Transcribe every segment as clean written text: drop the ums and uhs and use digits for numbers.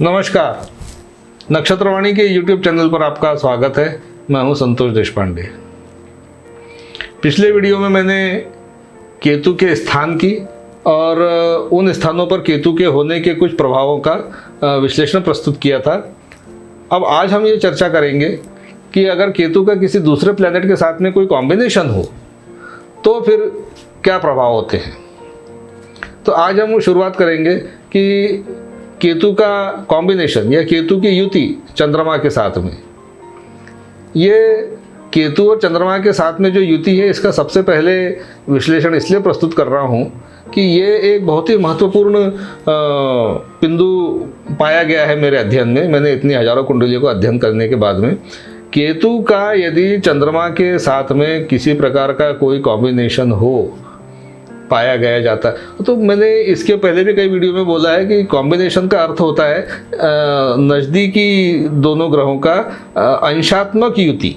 नमस्कार। नक्षत्रवाणी के YouTube channel पर आपका स्वागत है। मैं हूं संतोष देशपांडे। पिछले वीडियो में मैंने केतु के स्थान की और उन स्थानों पर केतु के होने के कुछ प्रभावों का विश्लेषण प्रस्तुत किया था। अब आज हम ये चर्चा करेंगे कि अगर केतु का किसी दूसरे प्लैनेट के साथ में कोई कॉम्बिनेशन हो तो फिर क्या प्रभाव होते हैं। तो आज हम शुरुआत करेंगे कि केतु का कॉम्बिनेशन या केतु की युति चंद्रमा के साथ में। ये केतु और चंद्रमा के साथ में जो युति है, इसका सबसे पहले विश्लेषण इसलिए प्रस्तुत कर रहा हूँ कि ये एक बहुत ही महत्वपूर्ण बिंदु पाया गया है मेरे अध्ययन में। मैंने इतनी हजारों कुंडलियों को अध्ययन करने के बाद में केतु का यदि चंद्रमा के साथ में किसी प्रकार का कोई कॉम्बिनेशन हो पाया गया जाता है, तो मैंने इसके पहले भी कई वीडियो में बोला है कि कॉम्बिनेशन का अर्थ होता है नज़दीकी दोनों ग्रहों का अंशात्मक युति।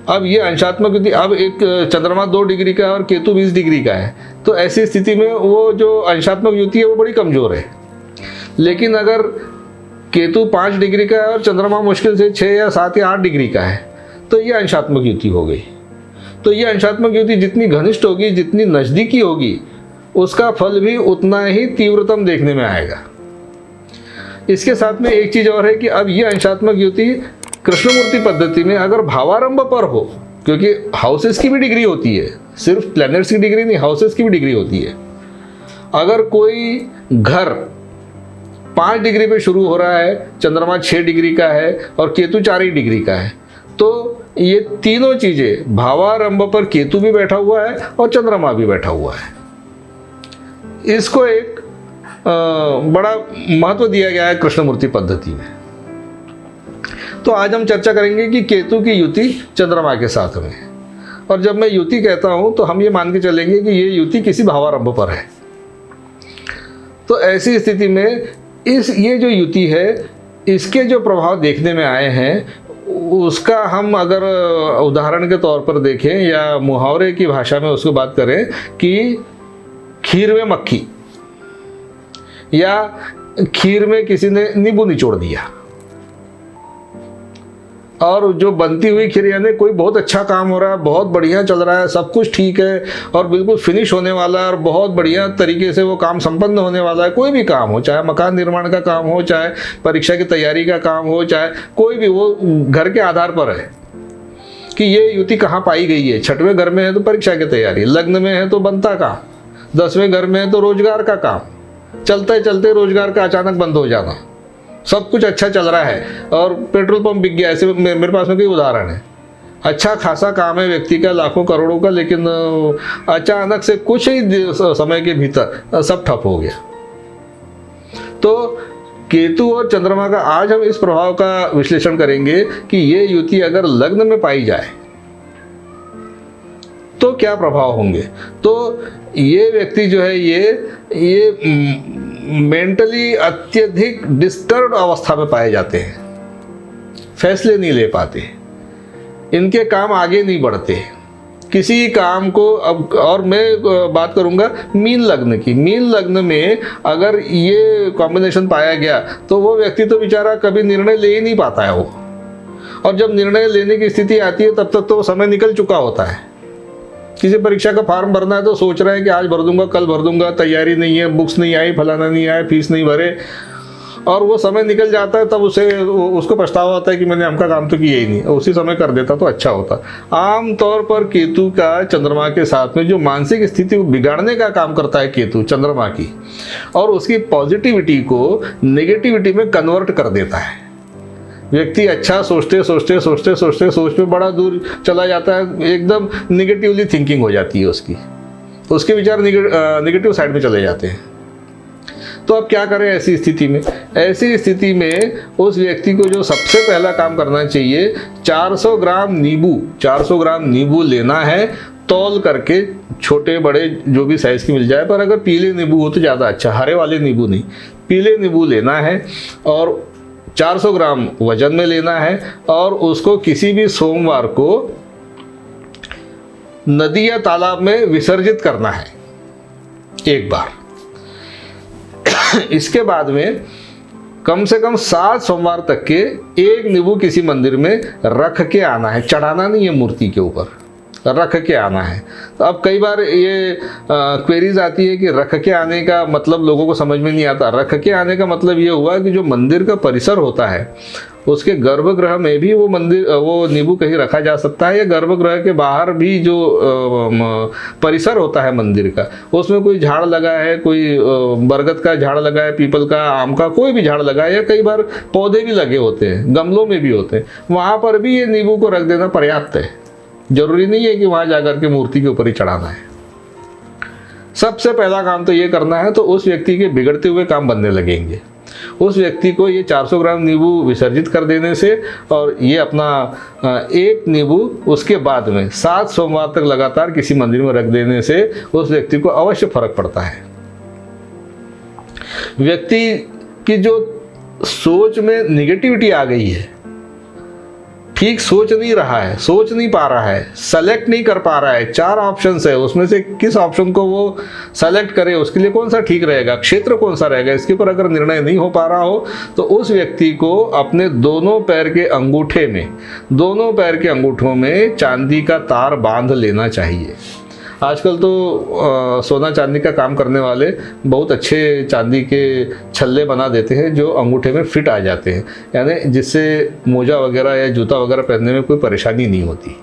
अब ये अंशात्मक युति, अब एक चंद्रमा 2 डिग्री का और केतु 20 डिग्री का है, तो ऐसी स्थिति में वो जो अंशात्मक युति है वो बड़ी कमज़ोर है। लेकिन अगर केतु 5 डिग्री का है और चंद्रमा मुश्किल से 6 या 7 या 8 डिग्री का है, तो ये अंशात्मक युति हो गई। तो ये अंशात्मक युति जितनी घनिष्ठ होगी, जितनी नज़दीकी होगी, उसका फल भी उतना ही तीव्रतम देखने में आएगा। इसके साथ में एक चीज़ और है कि अब ये अंशात्मक युति कृष्णमूर्ति पद्धति में अगर भावारंभ पर हो, क्योंकि हाउसेस की भी डिग्री होती है, सिर्फ प्लैनेट्स की डिग्री नहीं, हाउसेस की भी डिग्री होती है। अगर कोई घर 5 डिग्री पे शुरू हो रहा है, चंद्रमा 6 डिग्री का है और केतु 4 ही डिग्री का है, तो ये तीनों चीजें, भावारंभ पर केतु भी बैठा हुआ है और चंद्रमा भी बैठा हुआ है, इसको एक बड़ा महत्व दिया गया है कृष्णमूर्ति पद्धति में। तो आज हम चर्चा करेंगे कि केतु की युति चंद्रमा के साथ में। और जब मैं युति कहता हूं तो हम ये मान के चलेंगे कि ये युति किसी भावारंभ पर है। तो ऐसी स्थिति में ये जो युति है, इसके जो प्रभाव देखने में आए हैं, उसका हम अगर उदाहरण के तौर पर देखें या मुहावरे की भाषा में उसको बात करें कि खीर में मक्खी या खीर में किसी ने नींबू निचोड़ दिया, और जो बनती हुई खीर, यानी कोई बहुत अच्छा काम हो रहा है, बहुत बढ़िया चल रहा है, सब कुछ ठीक है और बिल्कुल फिनिश होने वाला है और बहुत बढ़िया तरीके से वो काम संपन्न होने वाला है। कोई भी काम हो, चाहे मकान निर्माण का काम हो, चाहे परीक्षा की तैयारी का काम हो, चाहे कोई भी, वो घर के आधार पर है कि ये युति कहाँ पाई गई है। 6वें घर में है तो परीक्षा की तैयारी, लग्न में है तो बनता काम, 10वें घर में है तो रोजगार का काम, चलते चलते रोजगार का अचानक बंद हो जाना, सब कुछ अच्छा चल रहा है और पेट्रोल पंप बिक गया। ऐसे मेरे पास में कई उदाहरण है। अच्छा खासा काम है व्यक्ति का, लाखों करोड़ों का, लेकिन अचानक से कुछ ही समय के भीतर सब ठप हो गया। तो केतु और चंद्रमा का आज हम इस प्रभाव का विश्लेषण करेंगे कि ये युति अगर लग्न में पाई जाए तो क्या प्रभाव होंगे। तो ये व्यक्ति जो है ये मेंटली अत्यधिक डिस्टर्ब अवस्था में पाए जाते हैं, फैसले नहीं ले पाते, इनके काम आगे नहीं बढ़ते किसी काम को। अब और मैं बात करूंगा मीन लग्न की। मीन लग्न में अगर ये कॉम्बिनेशन पाया गया तो वो व्यक्ति तो बेचारा कभी निर्णय ले ही नहीं पाता है वो, और जब निर्णय लेने की स्थिति आती है तब तक तो समय निकल चुका होता है। किसी परीक्षा का फॉर्म भरना है तो सोच रहा है कि आज भर दूंगा, कल भर दूंगा, तैयारी नहीं है, बुक्स नहीं आई, फलाना नहीं आया, फीस नहीं भरे, और वो समय निकल जाता है। तब उसको पछतावा होता है कि मैंने हमका काम तो किया ही नहीं, उसी समय कर देता तो अच्छा होता। आमतौर पर केतु का चंद्रमा के साथ में जो मानसिक स्थिति को बिगाड़ने का काम करता है केतु चंद्रमा की, और उसकी पॉजिटिविटी को नेगेटिविटी में कन्वर्ट कर देता है। व्यक्ति अच्छा सोचते सोचते सोचते सोचते सोच में बड़ा दूर चला जाता है, एकदम निगेटिवली थिंकिंग हो जाती है उसके विचार निगेटिव साइड में चले जाते हैं। तो अब क्या करें ऐसी स्थिति में। ऐसी स्थिति में उस व्यक्ति को जो सबसे पहला काम करना चाहिए, 400 ग्राम नींबू लेना है, तौल करके, छोटे बड़े जो भी साइज की मिल जाए, पर अगर पीले नींबू हो तो ज़्यादा अच्छा, हरे वाले नींबू नहीं, पीले नींबू लेना है और 400 ग्राम वजन में लेना है, और उसको किसी भी सोमवार को नदी या तालाब में विसर्जित करना है एक बार। इसके बाद में कम से कम 7 सोमवार तक के एक नींबू किसी मंदिर में रख के आना है, चढ़ाना नहीं है, मूर्ति के ऊपर रख के आना है। तो अब कई बार ये क्वेरीज आती है कि रख के आने का मतलब लोगों को समझ में नहीं आता। रख के आने का मतलब ये हुआ कि जो मंदिर का परिसर होता है उसके गर्भगृह में भी वो नींबू कहीं रखा जा सकता है, या गर्भगृह के बाहर भी जो परिसर होता है मंदिर का, उसमें कोई झाड़ लगा है, कोई बरगद का झाड़ लगा है, पीपल का, आम का, कोई भी झाड़ लगा है, या कई बार पौधे भी लगे होते हैं, गमलों में भी होते हैं, वहाँ पर भी ये नींबू को रख देना पर्याप्त है। जरूरी नहीं है कि वहाँ जाकर के मूर्ति के ऊपर ही चढ़ाना है। सबसे पहला काम तो ये करना है, तो उस व्यक्ति के बिगड़ते हुए काम बनने लगेंगे। उस व्यक्ति को ये 400 ग्राम नींबू विसर्जित कर देने से और ये अपना एक नींबू उसके बाद में 7 सोमवार तक लगातार किसी मंदिर में रख देने से उस व्यक्ति को अवश्य फर्क पड़ता है। व्यक्ति की जो सोच में निगेटिविटी आ गई है, ठीक सोच नहीं रहा है, सोच नहीं पा रहा है, सेलेक्ट नहीं कर पा रहा है, 4 ऑप्शंस है, उसमें से किस ऑप्शन को वो सेलेक्ट करे, उसके लिए कौन सा ठीक रहेगा, क्षेत्र कौन सा रहेगा, इसके ऊपर अगर निर्णय नहीं हो पा रहा हो तो उस व्यक्ति को अपने दोनों पैर के अंगूठों में चांदी का तार बांध लेना चाहिए। आजकल तो सोना चांदी का काम करने वाले बहुत अच्छे चांदी के छल्ले बना देते हैं जो अंगूठे में फिट आ जाते हैं, यानी जिससे मोजा वगैरह या जूता वगैरह पहनने में कोई परेशानी नहीं होती।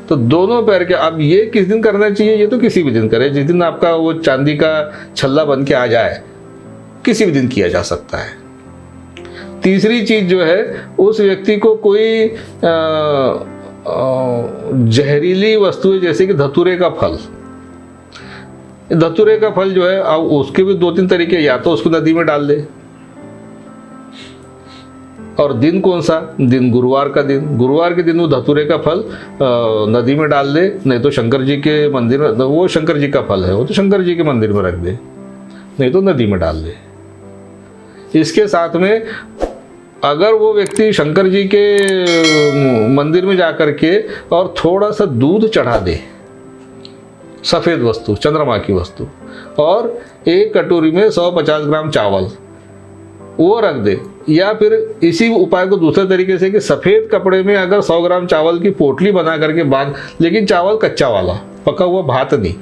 तो दोनों पैर के, अब ये किस दिन करना चाहिए, ये तो किसी भी दिन करे, जिस दिन आपका वो चांदी का छल्ला बन के आ जाए, किसी भी दिन किया जा सकता है। तीसरी चीज जो है, उस व्यक्ति को कोई जहरीली वस्तुएं जैसे कि धतूरे का फल जो है, अब उसके भी 2-3 तरीके, या तो उसको नदी में डाल दे, और दिन कौन सा दिन, गुरुवार के दिन वो धतूरे का फल नदी में डाल दे, नहीं तो शंकर जी के मंदिर में, वो शंकर जी का फल है, वो तो शंकर जी के मंदिर में रख दे, नहीं तो नदी में डाल दे। इसके साथ में अगर वो व्यक्ति शंकर जी के मंदिर में जाकर के और थोड़ा सा दूध चढ़ा दे, सफ़ेद वस्तु, चंद्रमा की वस्तु, और एक कटोरी में 150 ग्राम चावल वो रख दे, या फिर इसी उपाय को दूसरे तरीके से कि सफ़ेद कपड़े में अगर 100 ग्राम चावल की पोटली बना करके बांध, लेकिन चावल कच्चा वाला, पका हुआ भात नहीं,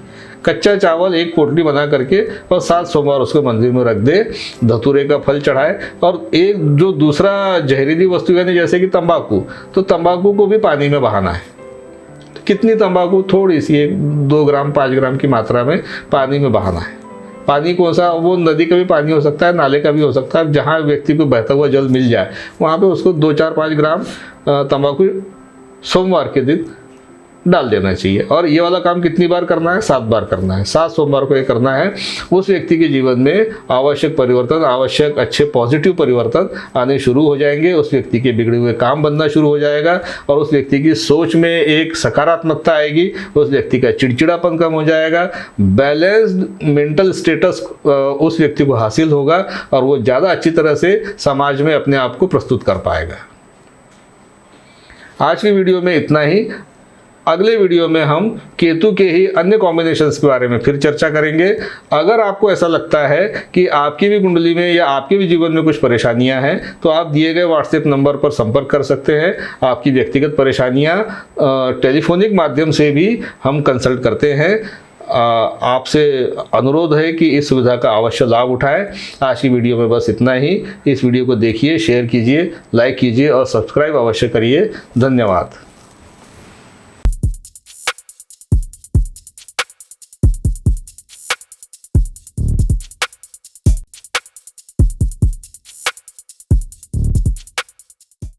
कच्चा चावल एक पोटली बना करके और 7 सोमवार उसको मंदिर में रख दे, धतूरे का फल चढ़ाए। और एक जो दूसरा जहरीली वस्तु यानी जैसे कि तंबाकू, तो तंबाकू को भी पानी में बहाना है। तो कितनी तंबाकू, थोड़ी सी, 2 ग्राम 5 ग्राम की मात्रा में पानी में बहाना है। पानी कौन सा, वो नदी का भी पानी हो सकता है, नाले का भी हो सकता है, जहाँ व्यक्ति को बहता हुआ जल मिल जाए वहाँ पे उसको 2-4-5 ग्राम तंबाकू सोमवार के दिन डाल देना चाहिए। और ये वाला काम कितनी बार करना है, 7 बार करना है, 7 सोमवार को ये करना है। उस व्यक्ति के जीवन में आवश्यक परिवर्तन, आवश्यक अच्छे पॉजिटिव परिवर्तन आने शुरू हो जाएंगे, उस व्यक्ति के बिगड़े हुए काम बनना शुरू हो जाएगा, और उस व्यक्ति की सोच में एक सकारात्मकता आएगी, उस व्यक्ति का चिड़चिड़ापन कम हो जाएगा, बैलेंस्ड मेंटल स्टेटस उस व्यक्ति को हासिल होगा, और वो ज़्यादा अच्छी तरह से समाज में अपने आप को प्रस्तुत कर पाएगा। आज की वीडियो में इतना ही। अगले वीडियो में हम केतु के ही अन्य कॉम्बिनेशंस के बारे में फिर चर्चा करेंगे। अगर आपको ऐसा लगता है कि आपकी भी कुंडली में या आपके भी जीवन में कुछ परेशानियां हैं, तो आप दिए गए व्हाट्सएप नंबर पर संपर्क कर सकते हैं। आपकी व्यक्तिगत परेशानियां टेलीफोनिक माध्यम से भी हम कंसल्ट करते हैं। आपसे अनुरोध है कि इस सुविधा का अवश्य लाभ उठाएं। आज की वीडियो में बस इतना ही। इस वीडियो को देखिए, शेयर कीजिए, लाइक कीजिए और सब्सक्राइब अवश्य करिए। धन्यवाद।